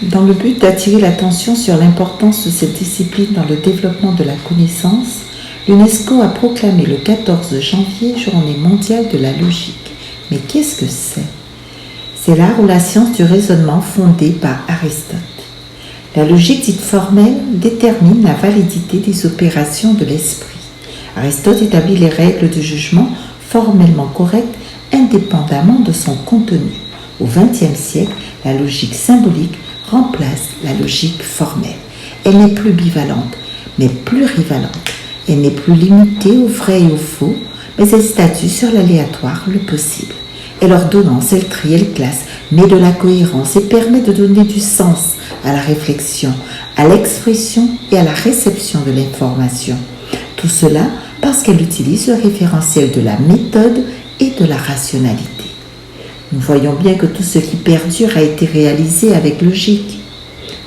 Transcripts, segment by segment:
Dans le but d'attirer l'attention sur l'importance de cette discipline dans le développement de la connaissance, l'UNESCO a proclamé le 14 janvier Journée mondiale de la logique. Mais qu'est-ce que c'est ? C'est l'art ou la science du raisonnement fondée par Aristote. La logique dite formelle détermine la validité des opérations de l'esprit. Aristote établit les règles du jugement formellement correctes indépendamment de son contenu. Au XXe siècle, la logique symbolique remplace la logique formelle. Elle n'est plus bivalente, mais plurivalente. Elle n'est plus limitée au vrai et au faux, mais elle statue sur l'aléatoire, le possible. Elle ordonnance, elle trie, elle classe, met de la cohérence et permet de donner du sens à la réflexion, à l'expression et à la réception de l'information. Tout cela parce qu'elle utilise le référentiel de la méthode et de la rationalité. Nous voyons bien que tout ce qui perdure a été réalisé avec logique.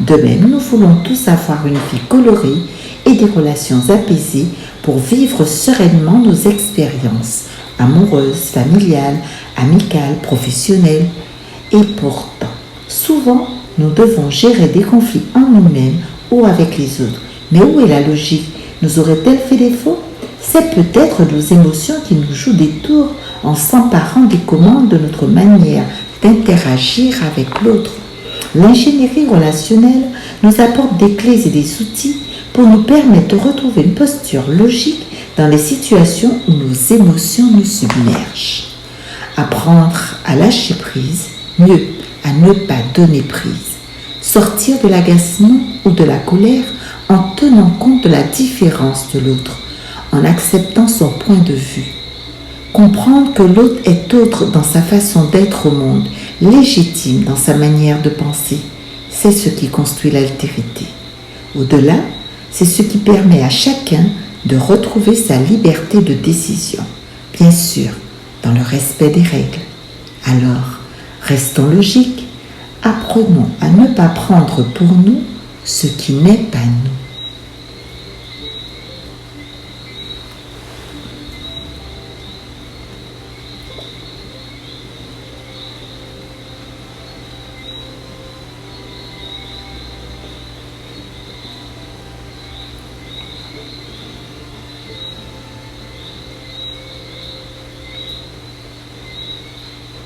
De même, nous voulons tous avoir une vie colorée et des relations apaisées pour vivre sereinement nos expériences amoureuses, familiales, amicales, professionnelles. Et pourtant, souvent, nous devons gérer des conflits en nous-mêmes ou avec les autres. Mais où est la logique ? Nous aurait-elle fait défaut ? C'est peut-être nos émotions qui nous jouent des tours en s'emparant des commandes de notre manière d'interagir avec l'autre. L'ingénierie relationnelle nous apporte des clés et des outils pour nous permettre de retrouver une posture logique dans les situations où nos émotions nous submergent. Apprendre à lâcher prise, mieux à ne pas donner prise. Sortir de l'agacement ou de la colère en tenant compte de la différence de l'autre, en acceptant son point de vue. Comprendre que l'autre est autre dans sa façon d'être au monde, légitime dans sa manière de penser, c'est ce qui construit l'altérité. Au-delà, c'est ce qui permet à chacun de retrouver sa liberté de décision, bien sûr, dans le respect des règles. Alors, restons logiques, apprenons à ne pas prendre pour nous ce qui n'est pas nous.